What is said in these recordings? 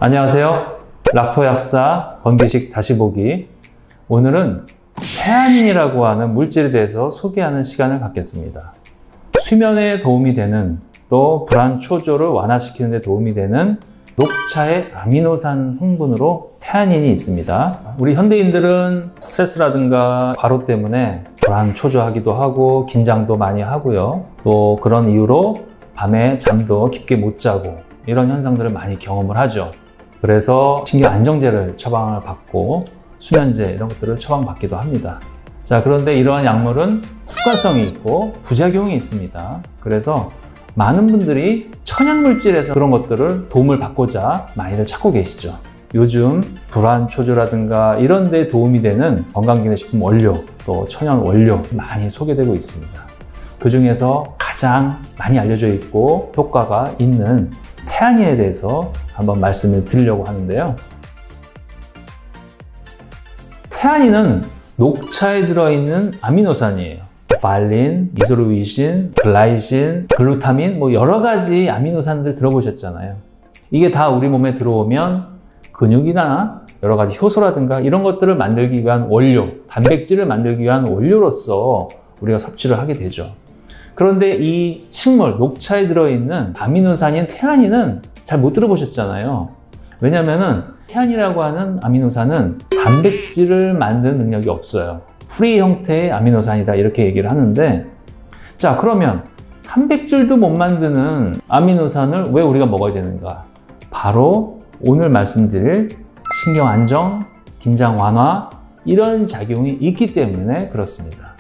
안녕하세요. 락토 약사 건기식 다시 보기. 오늘은 태아닌이라고 하는 물질에 대해서 소개하는 시간을 갖겠습니다. 수면에 도움이 되는, 또 불안 초조를 완화시키는 데 도움이 되는 녹차의 아미노산 성분으로 태아닌이 있습니다. 우리 현대인들은 스트레스라든가 과로 때문에 불안 초조하기도 하고 긴장도 많이 하고요. 또 그런 이유로 밤에 잠도 깊게 못 자고 이런 현상들을 많이 경험을 하죠. 그래서 신경 안정제를 처방을 받고 수면제 이런 것들을 처방받기도 합니다. 자, 그런데 이러한 약물은 습관성이 있고 부작용이 있습니다. 그래서 많은 분들이 천연물질에서 그런 것들을 도움을 받고자 많이들 찾고 계시죠. 요즘 불안 초조라든가 이런 데 도움이 되는 건강기능식품 원료, 또 천연 원료 많이 소개되고 있습니다. 그 중에서 가장 많이 알려져 있고 효과가 있는 태아닌에 대해서 한번 말씀을 드리려고 하는데요. 태아닌은 녹차에 들어있는 아미노산이에요. 발린, 이소루이신, 글라이신, 글루타민 여러 가지 아미노산들 들어보셨잖아요. 이게 다 우리 몸에 들어오면 근육이나 여러 가지 효소라든가 이런 것들을 만들기 위한 원료, 단백질을 만들기 위한 원료로서 우리가 섭취를 하게 되죠. 그런데 이 식물, 녹차에 들어있는 아미노산인 태아닌은 잘 못 들어보셨잖아요. 왜냐면은 태아닌이라고 하는 아미노산은 단백질을 만드는 능력이 없어요. 프리 형태의 아미노산이다 이렇게 얘기를 하는데, 자, 그러면 단백질도 못 만드는 아미노산을 왜 우리가 먹어야 되는가? 바로 오늘 말씀드릴 신경 안정, 긴장 완화 이런 작용이 있기 때문에 그렇습니다.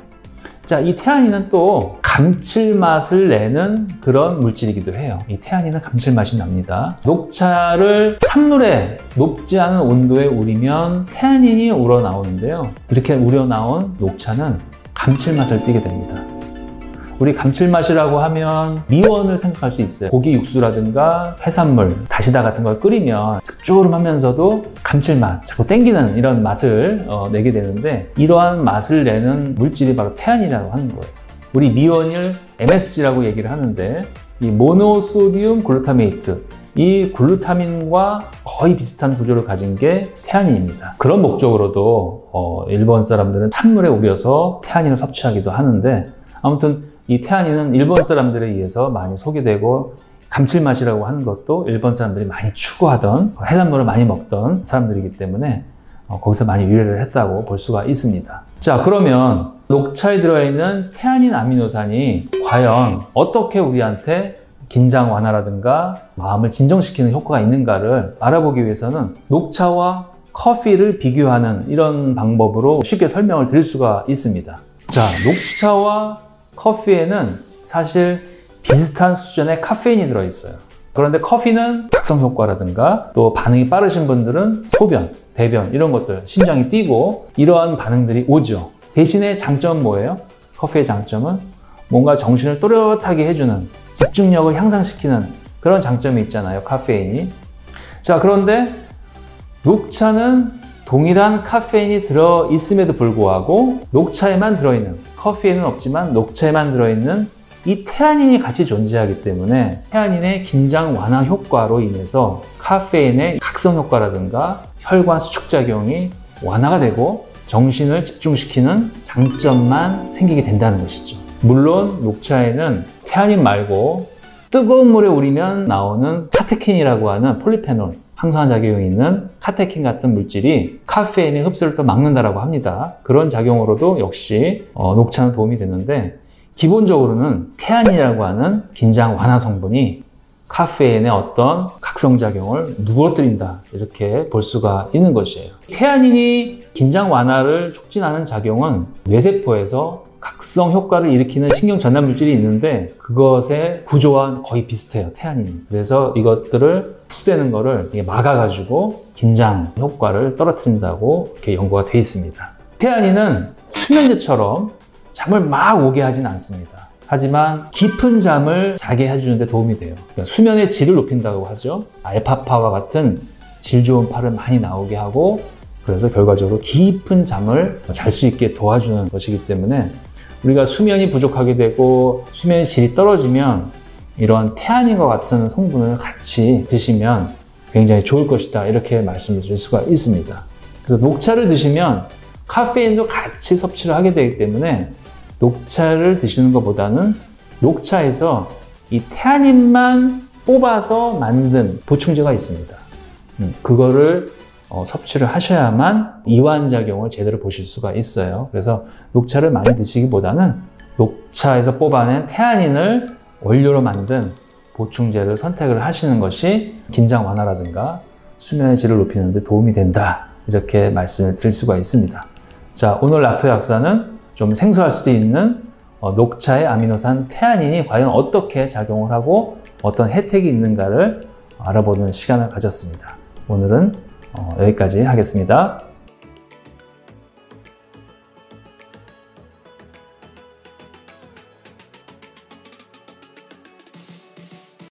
자, 이 태아닌은 또 감칠맛을 내는 그런 물질이기도 해요. 이 태아닌은 감칠맛이 납니다. 녹차를 찬물에 높지 않은 온도에 우리면 태아닌이 우러나오는데요. 이렇게 우러나온 녹차는 감칠맛을 띠게 됩니다. 우리 감칠맛이라고 하면 미원을 생각할 수 있어요. 고기 육수라든가 해산물, 다시다 같은 걸 끓이면 짭조름하면서도 감칠맛, 자꾸 땡기는 이런 맛을 내게 되는데, 이러한 맛을 내는 물질이 바로 태아닌이라고 하는 거예요. 우리 미원을 MSG라고 얘기를 하는데, 이 모노소디움 글루타메이트, 이 글루타민과 거의 비슷한 구조를 가진 게 태아닌입니다. 그런 목적으로도 일본 사람들은 찬물에 우려서 태아닌을 섭취하기도 하는데, 아무튼 이 태아닌은 일본 사람들에 의해서 많이 소개되고, 감칠맛이라고 하는 것도 일본 사람들이 많이 추구하던, 해산물을 많이 먹던 사람들이기 때문에 거기서 많이 유래를 했다고 볼 수가 있습니다. 자, 그러면 녹차에 들어있는 태아닌 아미노산이 과연 어떻게 우리한테 긴장 완화라든가 마음을 진정시키는 효과가 있는가를 알아보기 위해서는 녹차와 커피를 비교하는 이런 방법으로 쉽게 설명을 드릴 수가 있습니다. 자, 녹차와 커피에는 사실 비슷한 수준의 카페인이 들어있어요. 그런데 커피는 각성 효과라든가 또 반응이 빠르신 분들은 소변, 대변 이런 것들, 심장이 뛰고 이러한 반응들이 오죠. 대신에 장점은 뭐예요? 커피의 장점은 뭔가 정신을 또렷하게 해주는, 집중력을 향상시키는 그런 장점이 있잖아요, 카페인이. 자, 그런데 녹차는 동일한 카페인이 들어있음에도 불구하고 녹차에만 들어있는, 커피에는 없지만 녹차에만 들어있는 이 태아닌이 같이 존재하기 때문에 태아닌의 긴장 완화 효과로 인해서 카페인의 각성 효과라든가 혈관 수축작용이 완화가 되고 정신을 집중시키는 장점만 생기게 된다는 것이죠. 물론 녹차에는 태아닌 말고 뜨거운 물에 우리면 나오는 카테킨이라고 하는 폴리페놀, 항산화작용이 있는 카테킨 같은 물질이 카페인의 흡수를 또 막는다라고 합니다. 그런 작용으로도 역시 녹차는 도움이 되는데, 기본적으로는 태아닌이라고 하는 긴장 완화 성분이 카페인의 어떤 각성작용을 누그러뜨린다 이렇게 볼 수가 있는 것이에요. 태아닌이 긴장 완화를 촉진하는 작용은 뇌세포에서 각성 효과를 일으키는 신경 전달 물질이 있는데 그것의 구조와 거의 비슷해요, 태아닌이. 그래서 이것들을 흡수되는 거를 막아가지고 긴장 효과를 떨어뜨린다고 이렇게 연구가 되어 있습니다. 태아닌은 수면제처럼 잠을 막 오게 하진 않습니다. 하지만 깊은 잠을 자게 해주는 데 도움이 돼요. 그러니까 수면의 질을 높인다고 하죠. 알파파와 같은 질 좋은 파를 많이 나오게 하고, 그래서 결과적으로 깊은 잠을 잘 수 있게 도와주는 것이기 때문에 우리가 수면이 부족하게 되고 수면의 질이 떨어지면 이러한 태아닌과 같은 성분을 같이 드시면 굉장히 좋을 것이다. 이렇게 말씀을 드릴 수가 있습니다. 그래서 녹차를 드시면 카페인도 같이 섭취를 하게 되기 때문에 녹차를 드시는 것보다는 녹차에서 이 태아닌만 뽑아서 만든 보충제가 있습니다. 그거를 섭취를 하셔야만 이완작용을 제대로 보실 수가 있어요. 그래서 녹차를 많이 드시기보다는 녹차에서 뽑아낸 태아닌을 원료로 만든 보충제를 선택을 하시는 것이 긴장 완화라든가 수면의 질을 높이는 데 도움이 된다. 이렇게 말씀을 드릴 수가 있습니다. 자, 오늘 락토 약사는 좀 생소할 수도 있는 녹차의 아미노산 태아닌이 과연 어떻게 작용을 하고 어떤 혜택이 있는가를 알아보는 시간을 가졌습니다. 오늘은 여기까지 하겠습니다.